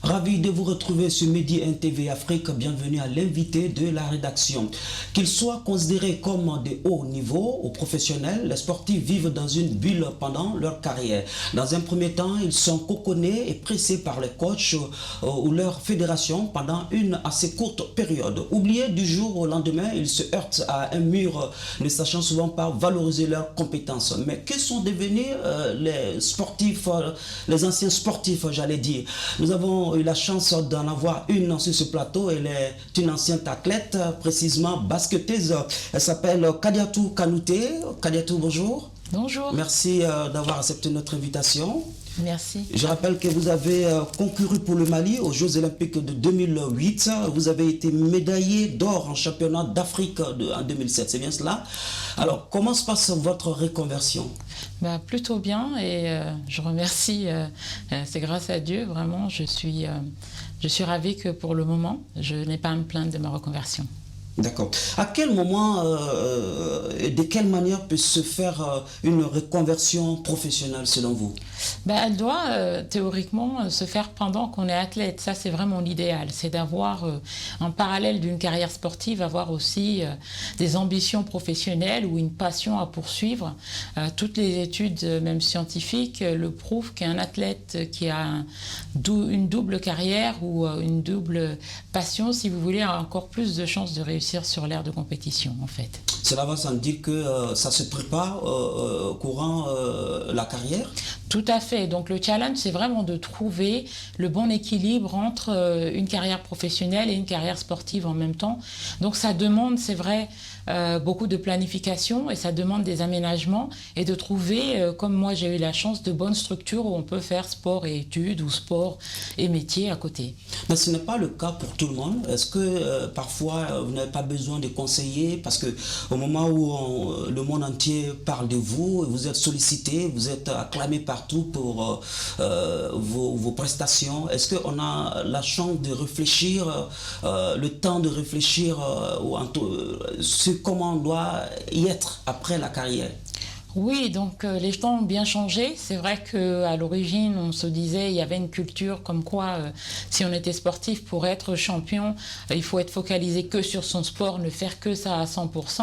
Ravi de vous retrouver sur Midi NTV Afrique. Bienvenue à l'invité de la rédaction. Qu'ils soient considérés comme de haut niveau ou professionnels, les sportifs vivent dans une bulle pendant leur carrière. Dans un premier temps, ils sont coconnés et pressés par les coachs ou leur fédération pendant une assez courte période. Oubliés du jour au lendemain, ils se heurtent à un mur, ne sachant souvent pas valoriser leurs compétences. Mais que sont devenus les sportifs, les anciens sportifs, j'allais dire? Nous avons eu la chance d'en avoir une sur ce plateau. Elle est une ancienne athlète, précisément basketteuse. Elle s'appelle Kadiatou Kanouté. Kadiatou, bonjour. Bonjour. Merci d'avoir accepté notre invitation. Merci. Je rappelle que vous avez concouru pour le Mali aux Jeux Olympiques de 2008. Vous avez été médaillé d'or en championnat d'Afrique en 2007, c'est bien cela? Alors, comment se passe votre reconversion? Plutôt bien et je remercie, c'est grâce à Dieu, vraiment, je suis ravie que pour le moment, je n'ai pas à me plaindre de ma reconversion. D'accord. À quel moment, de quelle manière peut se faire une reconversion professionnelle selon vous? Elle doit théoriquement se faire pendant qu'on est athlète. Ça, c'est vraiment l'idéal. C'est d'avoir, en parallèle d'une carrière sportive, avoir aussi des ambitions professionnelles ou une passion à poursuivre. Toutes les études, même scientifiques, le prouvent qu'un athlète qui a une double carrière ou une double passion, si vous voulez, a encore plus de chances de réussir sur l'ère de compétition, en fait. Cela va sans dire que ça se prépare courant la carrière? Tout à fait. Donc le challenge, c'est vraiment de trouver le bon équilibre entre une carrière professionnelle et une carrière sportive en même temps. Donc ça demande, c'est vrai, beaucoup de planification et ça demande des aménagements et de trouver, comme moi j'ai eu la chance, de bonnes structures où on peut faire sport et études ou sport et métier à côté. Mais ce n'est pas le cas pour tout le monde. Est-ce que parfois vous n'avez pas besoin de conseillers parce que au moment où le monde entier parle de vous, vous êtes sollicité, vous êtes acclamé partout pour vos prestations, est-ce qu'on a la chance de réfléchir, le temps de réfléchir sur comment on doit y être après la carrière? Oui, donc les temps ont bien changé. C'est vrai qu'à l'origine, on se disait, il y avait une culture comme quoi, si on était sportif, pour être champion, il faut être focalisé que sur son sport, ne faire que ça à 100%.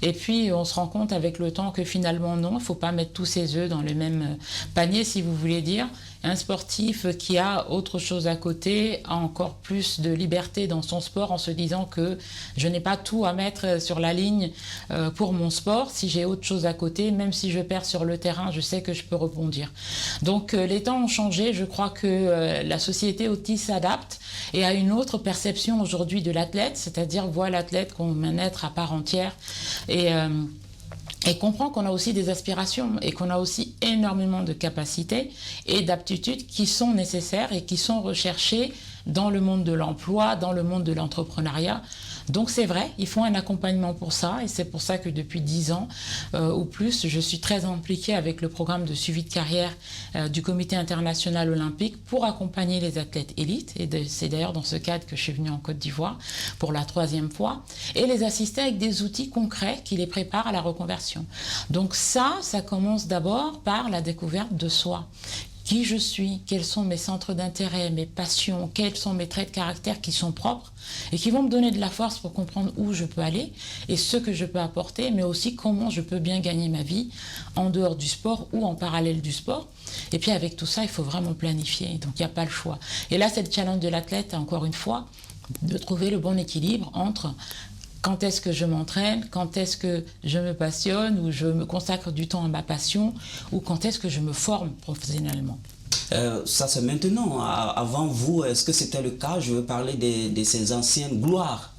Et puis, on se rend compte avec le temps que finalement, non, il ne faut pas mettre tous ses œufs dans le même panier, si vous voulez dire. Un sportif qui a autre chose à côté a encore plus de liberté dans son sport en se disant que je n'ai pas tout à mettre sur la ligne pour mon sport. Si j'ai autre chose à côté, même si je perds sur le terrain, je sais que je peux rebondir. Donc les temps ont changé. Je crois que la société aussi s'adapte et a une autre perception aujourd'hui de l'athlète, c'est-à-dire voit l'athlète comme un être à part entière et comprend qu'on a aussi des aspirations et qu'on a aussi énormément de capacités et d'aptitudes qui sont nécessaires et qui sont recherchées dans le monde de l'emploi, dans le monde de l'entrepreneuriat. Donc c'est vrai, il faut un accompagnement pour ça et c'est pour ça que depuis 10 ans ou plus, je suis très impliquée avec le programme de suivi de carrière du Comité international olympique pour accompagner les athlètes élites et c'est d'ailleurs dans ce cadre que je suis venue en Côte d'Ivoire pour la 3e fois et les assister avec des outils concrets qui les préparent à la reconversion. Donc ça commence d'abord par la découverte de soi. Qui je suis, quels sont mes centres d'intérêt, mes passions, quels sont mes traits de caractère qui sont propres et qui vont me donner de la force pour comprendre où je peux aller et ce que je peux apporter, mais aussi comment je peux bien gagner ma vie en dehors du sport ou en parallèle du sport. Et puis avec tout ça, il faut vraiment planifier, donc il n'y a pas le choix. Et là, c'est le challenge de l'athlète, encore une fois, de trouver le bon équilibre entre quand est-ce que je m'entraîne, quand est-ce que je me passionne ou je me consacre du temps à ma passion ou quand est-ce que je me forme professionnellement. Ça c'est maintenant. Avant vous, est-ce que c'était le cas? Je veux parler de ces anciennes gloires.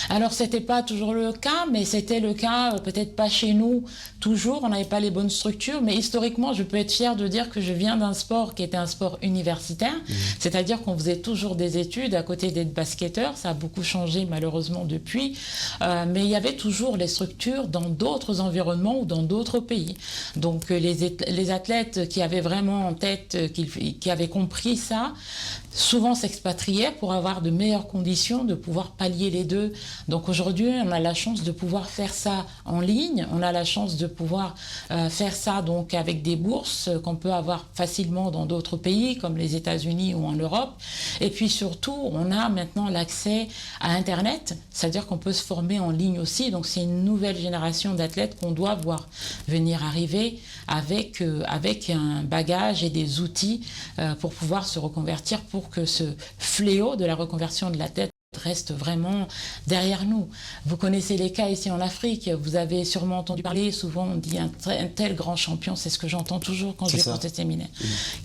Alors, c'était pas toujours le cas, mais c'était le cas, peut-être pas chez nous toujours, on n'avait pas les bonnes structures, mais historiquement, je peux être fière de dire que je viens d'un sport qui était un sport universitaire, c'est-à-dire qu'on faisait toujours des études à côté d'être basketteur, ça a beaucoup changé malheureusement depuis, mais il y avait toujours les structures dans d'autres environnements ou dans d'autres pays. Donc, les athlètes qui avaient vraiment en tête, qui avaient compris ça, souvent s'expatriaient pour avoir de meilleures conditions, de pouvoir pallier les deux. Donc aujourd'hui, on a la chance de pouvoir faire ça en ligne, on a la chance de pouvoir faire ça donc avec des bourses qu'on peut avoir facilement dans d'autres pays comme les États-Unis ou en Europe. Et puis surtout, on a maintenant l'accès à Internet, c'est-à-dire qu'on peut se former en ligne aussi. Donc c'est une nouvelle génération d'athlètes qu'on doit voir venir arriver avec un bagage et des outils pour pouvoir se reconvertir, pour que ce fléau de la reconversion de l'athlète reste vraiment derrière nous. Vous connaissez les cas ici en Afrique, vous avez sûrement entendu parler, souvent on dit un tel grand champion, c'est ce que j'entends toujours quand je vais pour ces séminaires,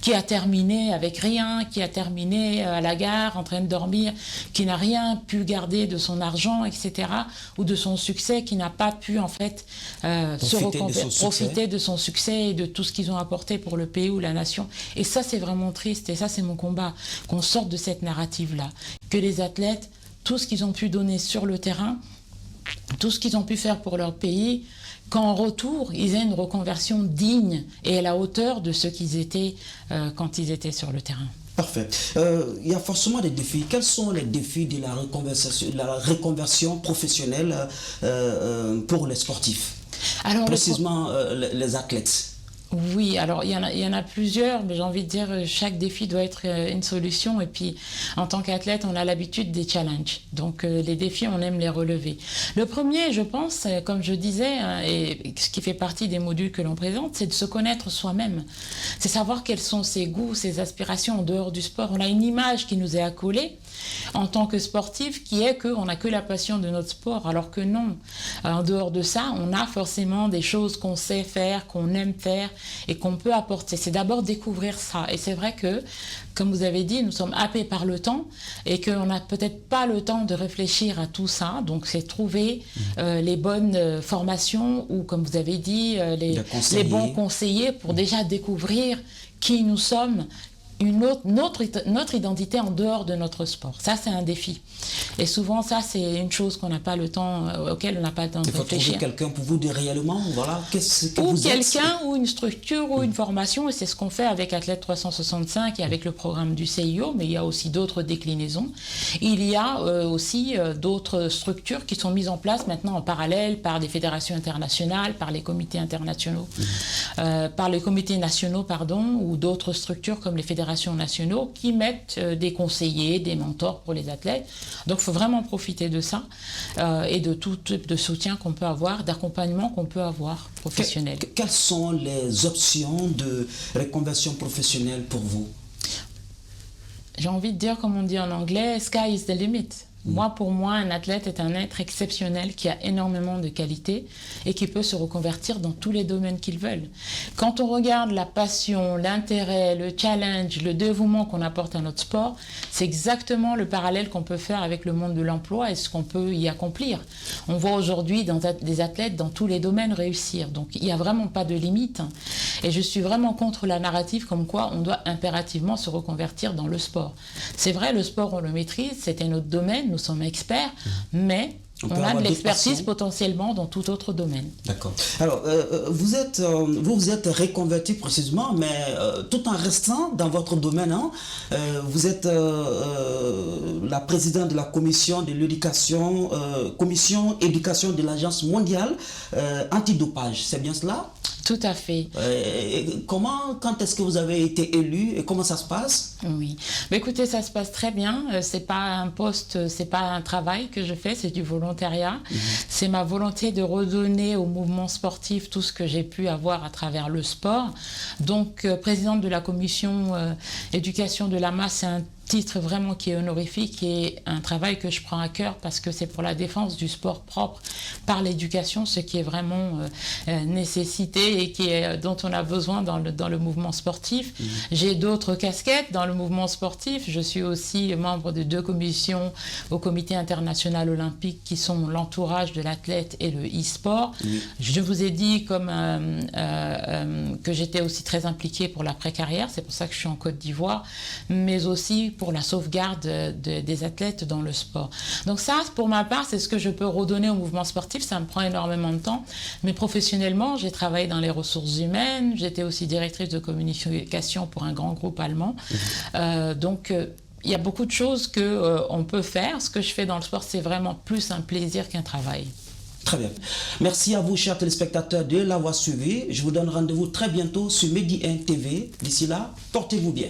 qui a terminé avec rien, qui a terminé à la gare en train de dormir, qui n'a rien pu garder de son argent, etc., ou de son succès, qui n'a pas pu en fait profiter de son succès et de tout ce qu'ils ont apporté pour le pays ou la nation. Et ça, c'est vraiment triste, et ça, c'est mon combat, qu'on sorte de cette narrative-là, que les athlètes, tout ce qu'ils ont pu donner sur le terrain, tout ce qu'ils ont pu faire pour leur pays, qu'en retour, ils aient une reconversion digne et à la hauteur de ce qu'ils étaient quand ils étaient sur le terrain. Parfait. Il y a forcément des défis. Quels sont les défis de la reconversion professionnelle pour les sportifs? Alors, précisément les athlètes. Oui, alors il y en a plusieurs, mais j'ai envie de dire chaque défi doit être une solution. Et puis en tant qu'athlète, on a l'habitude des challenges. Donc les défis, on aime les relever. Le premier, je pense, comme je disais, et ce qui fait partie des modules que l'on présente, c'est de se connaître soi-même. C'est savoir quels sont ses goûts, ses aspirations en dehors du sport. On a une image qui nous est accolée en tant que sportif qui est qu'on n'a que la passion de notre sport, alors que non. En dehors de ça, on a forcément des choses qu'on sait faire, qu'on aime faire et qu'on peut apporter. C'est d'abord découvrir ça. Et c'est vrai que, comme vous avez dit, nous sommes happés par le temps et qu'on n'a peut-être pas le temps de réfléchir à tout ça. Donc c'est trouver les bonnes formations ou, comme vous avez dit, les bons conseillers pour déjà découvrir qui nous sommes, notre identité en dehors de notre sport. Ça, c'est un défi. Et souvent, ça, c'est une chose qu'on n'a pas le temps, auquel on n'a pas le temps de réfléchir. Il faut trouver quelqu'un pour vous dire réellement, voilà, qu'est-ce que ou vous êtes. quelqu'un, ou une structure, ou une formation, et c'est ce qu'on fait avec Athlète 365 et avec le programme du CIO, mais il y a aussi d'autres déclinaisons. Il y a aussi d'autres structures qui sont mises en place maintenant en parallèle par des fédérations internationales, par les comités internationaux, par les comités nationaux, pardon, ou d'autres structures comme les fédérations nationaux qui mettent des conseillers, des mentors pour les athlètes. Donc il faut vraiment profiter de ça et de tout type de soutien qu'on peut avoir, d'accompagnement qu'on peut avoir professionnel. Quelles sont les options de reconversion professionnelle pour vous? J'ai envie de dire, comme on dit en anglais, sky is the limit. Pour moi, un athlète est un être exceptionnel qui a énormément de qualités et qui peut se reconvertir dans tous les domaines qu'il veut. Quand on regarde la passion, l'intérêt, le challenge, le dévouement qu'on apporte à notre sport, c'est exactement le parallèle qu'on peut faire avec le monde de l'emploi et ce qu'on peut y accomplir. On voit aujourd'hui des athlètes dans tous les domaines réussir. Donc il n'y a vraiment pas de limite. Et je suis vraiment contre la narrative comme quoi on doit impérativement se reconvertir dans le sport. C'est vrai, le sport, on le maîtrise, c'était notre domaine. Nous sommes experts, mais on a de l'expertise potentiellement dans tout autre domaine. D'accord. Alors, vous êtes reconverti précisément, mais tout en restant dans votre domaine, hein, vous êtes la présidente de la commission de l'éducation, commission éducation de l'Agence mondiale antidopage. C'est bien cela? Tout à fait. Quand est-ce que vous avez été élu et comment ça se passe? Oui. Mais écoutez, ça se passe très bien. C'est pas un poste, c'est pas un travail que je fais, c'est du volontariat. C'est ma volonté de redonner au mouvement sportif tout ce que j'ai pu avoir à travers le sport. Donc, présidente de la commission éducation de l'AMA, c'est un titre vraiment qui est honorifique et un travail que je prends à cœur parce que c'est pour la défense du sport propre par l'éducation, ce qui est vraiment nécessité et dont on a besoin dans le mouvement sportif. J'ai d'autres casquettes dans le mouvement sportif. Je suis aussi membre de 2 commissions au Comité international olympique qui sont l'entourage de l'athlète et le e-sport. Je vous ai dit que j'étais aussi très impliquée pour l'après-carrière, c'est pour ça que je suis en Côte d'Ivoire, mais aussi pour la sauvegarde des athlètes dans le sport. Donc ça, pour ma part, c'est ce que je peux redonner au mouvement sportif. Ça me prend énormément de temps. Mais professionnellement, j'ai travaillé dans les ressources humaines. J'étais aussi directrice de communication pour un grand groupe allemand. Donc, Il y a beaucoup de choses qu'on peut faire. Ce que je fais dans le sport, c'est vraiment plus un plaisir qu'un travail. Très bien. Merci à vous, chers téléspectateurs, de l'avoir suivi. Je vous donne rendez-vous très bientôt sur Medi 1 TV. D'ici là, portez-vous bien.